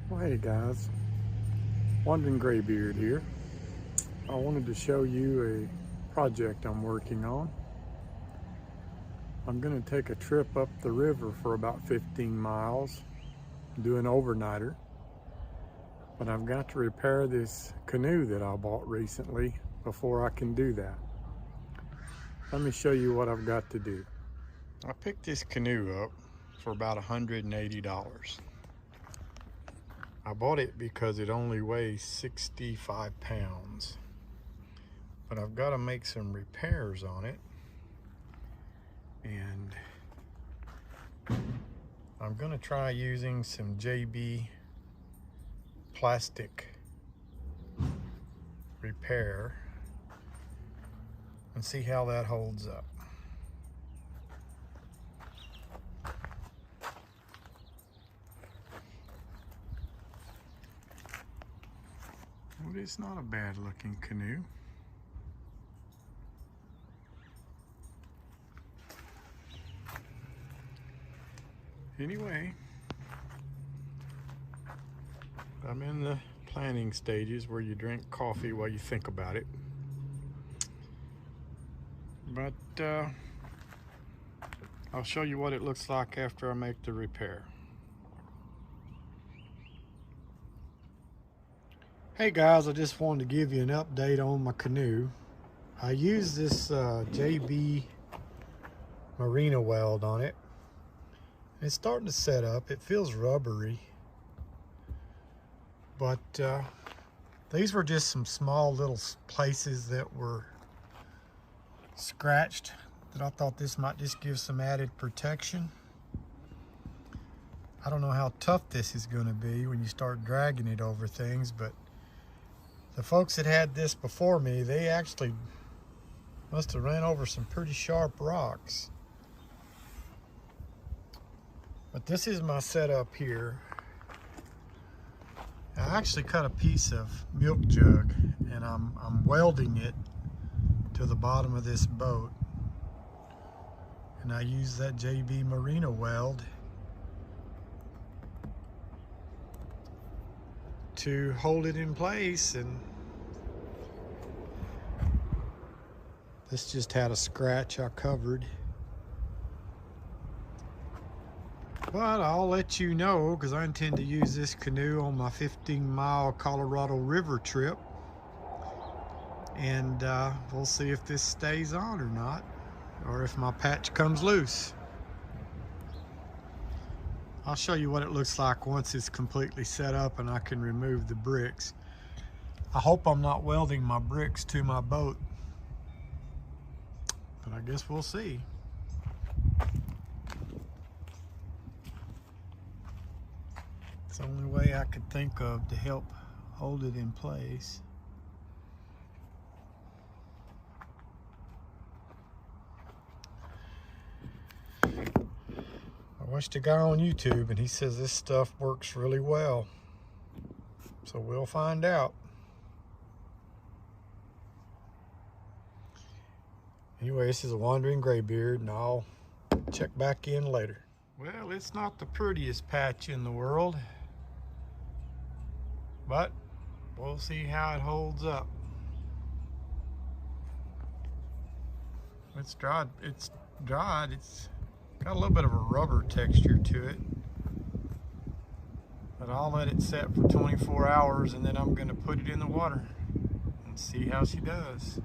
Well, hey guys, Wandering Graybeard here. I wanted to show you a project I'm working on. I'm going to take a trip up the river for about 15 miles, do an overnighter, but I've got to repair this canoe that I bought recently before I can do that. Let me show you what I've got to do. I picked this canoe up for about $180. I bought it because it only weighs 65 pounds. But I've got to make some repairs on it, and I'm going to try using some JB plastic repair and see how that holds up. Well, it's not a bad looking canoe. Anyway, I'm in the planning stages where you drink coffee while you think about it. But I'll show you what it looks like after I make the repair. Hey guys, I just wanted to give you an update on my canoe. I used this JB Marina weld on it. It's starting to set up. It feels rubbery. But these were just some small little places that were scratched that I thought this might just give some added protection. I don't know how tough this is going to be when you start dragging it over things, but the folks that had this before me, they actually must have ran over some pretty sharp rocks. But this is my setup here. I actually cut a piece of milk jug and I'm welding it to the bottom of this boat. And I use that JB Marina weld to hold it in place, and this just had a scratch I covered. But I'll let you know, because I intend to use this canoe on my 15-mile Colorado River trip. And we'll see if this stays on or not, or if my patch comes loose. I'll show you what it looks like once it's completely set up and I can remove the bricks. I hope I'm not welding my bricks to my boat, but I guess we'll see. It's the only way I could think of to help hold it in place. I watched a guy on YouTube and he says this stuff works really well. So we'll find out. Anyway, this is a Wandering Graybeard, and I'll check back in later. Well, it's not the prettiest patch in the world, but we'll see how it holds up. It's dried. It's got a little bit of a rubber texture to it. But I'll let it set for 24 hours and then I'm going to put it in the water and see how she does.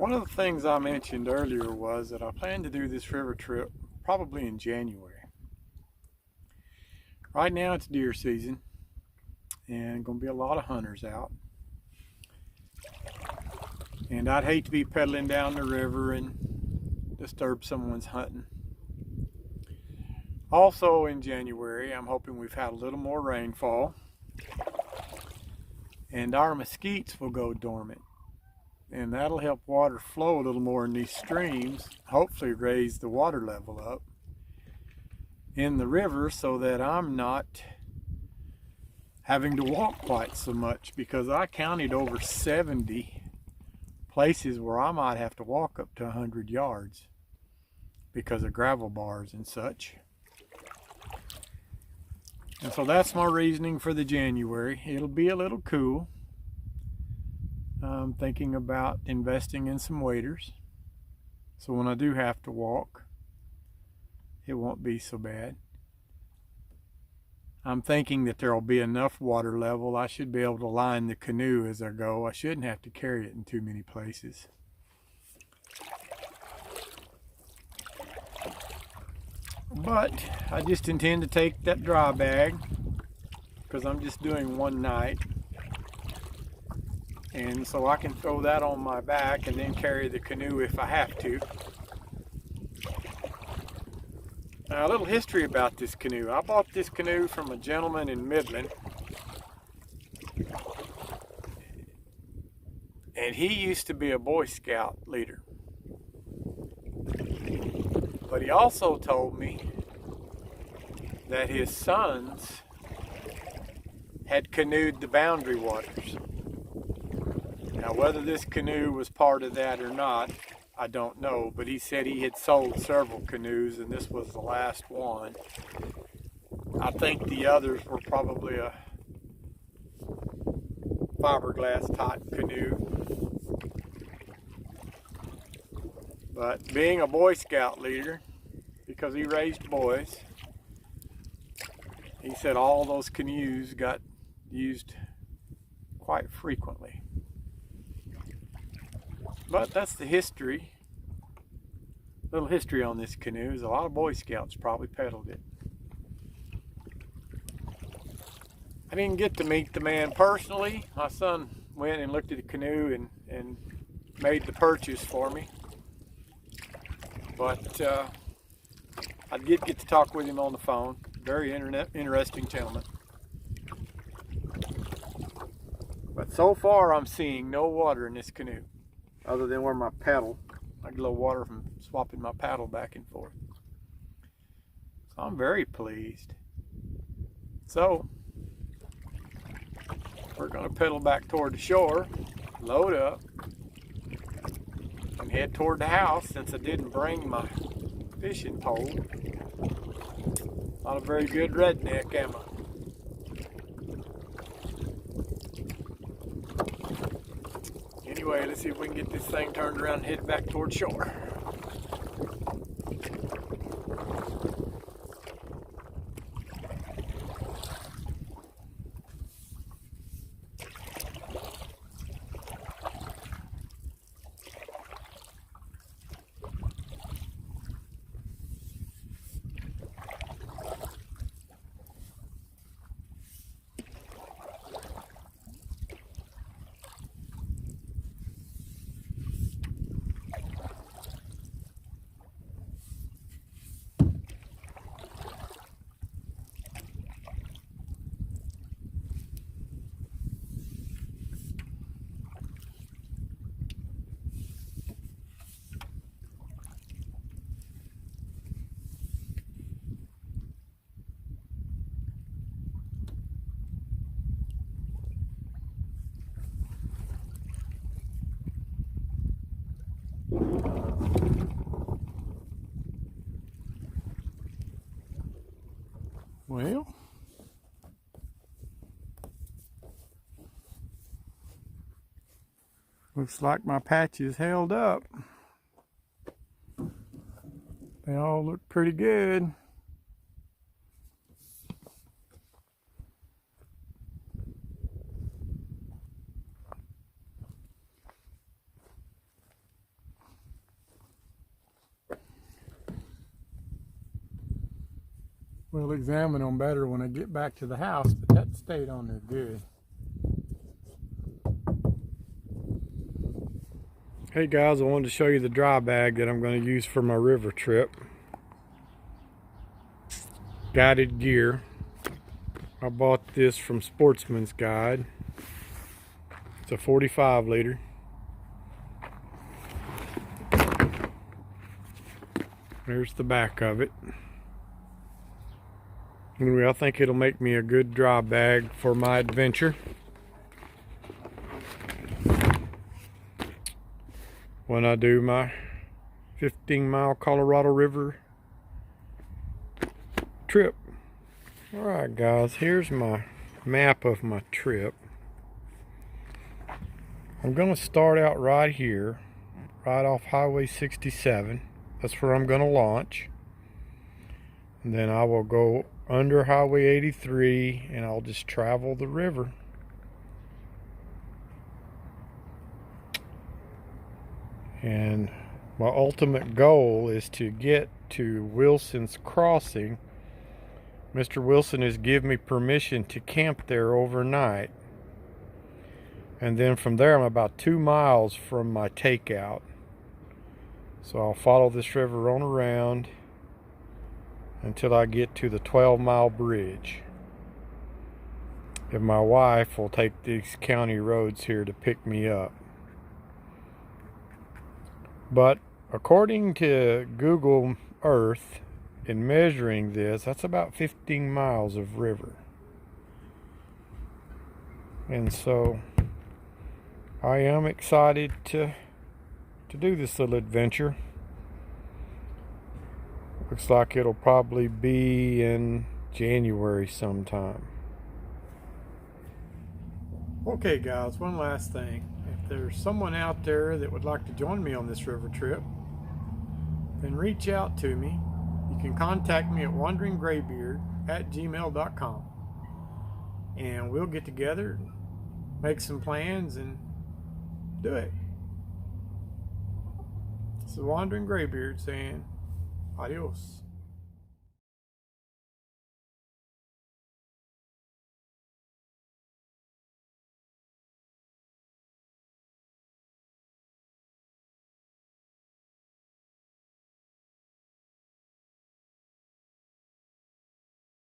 One of the things I mentioned earlier was that I plan to do this river trip probably in January. Right now it's deer season and going to be a lot of hunters out. And I'd hate to be pedaling down the river and disturb someone's hunting. Also in January, I'm hoping we've had a little more rainfall and our mesquites will go dormant. And that'll help water flow a little more in these streams, hopefully raise the water level up in the river so that I'm not having to walk quite so much, because I counted over 70 places where I might have to walk up to 100 yards because of gravel bars and such. And so that's my reasoning for the January. It'll be a little cool. I'm thinking about investing in some waders, so when I do have to walk, it won't be so bad. I'm thinking that there will be enough water level. I should be able to line the canoe as I go. I shouldn't have to carry it in too many places. But I just intend to take that dry bag because I'm just doing one night. And so I can throw that on my back and then carry the canoe if I have to. Now, a little history about this canoe. I bought this canoe from a gentleman in Midland. And he used to be a Boy Scout leader. But he also told me that his sons had canoed the boundary waters. Now, whether this canoe was part of that or not, I don't know, but he said he had sold several canoes and this was the last one. I think the others were probably a fiberglass type canoe. But being a Boy Scout leader, because he raised boys, he said all those canoes got used quite frequently. But that's the history. Little history on this canoe is a lot of Boy Scouts probably pedaled it. I didn't get to meet the man personally. My son went and looked at the canoe and made the purchase for me. But I did get to talk with him on the phone. Very interesting gentleman. But so far I'm seeing no water in this canoe, other than where my paddle, I get a little water from swapping my paddle back and forth. So I'm very pleased. So we're going to pedal back toward the shore, load up, and head toward the house since I didn't bring my fishing pole. Not a very good redneck, am I? Anyway, let's see if we can get this thing turned around and head back toward shore. Well, looks like my patches held up. They all look pretty good. We'll examine them better when I get back to the house, but that stayed on there good. Hey guys, I wanted to show you the dry bag that I'm going to use for my river trip. Guided gear. I bought this from Sportsman's Guide. It's a 45 liter. There's the back of it. Anyway, I think it'll make me a good dry bag for my adventure. When I do my 15-mile Colorado River trip. Alright guys, here's my map of my trip. I'm going to start out right here, right off Highway 67. That's where I'm going to launch. And then I will go under Highway 83 and I'll just travel the river. And my ultimate goal is to get to Wilson's Crossing. Mr. Wilson has given me permission to camp there overnight. And then from there I'm about 2 miles from my takeout. So I'll follow this river on around until I get to the 12-mile bridge. And my wife will take these county roads here to pick me up. But according to Google Earth, in measuring this, that's about 15 miles of river. And so I am excited to do this little adventure. Looks like it'll probably be in January sometime. Okay guys, one last thing. If there's someone out there that would like to join me on this river trip, then reach out to me. You can contact me at wanderinggraybeard@gmail.com, and we'll get together, make some plans, and do it. It's the Wandering Graybeard saying adios.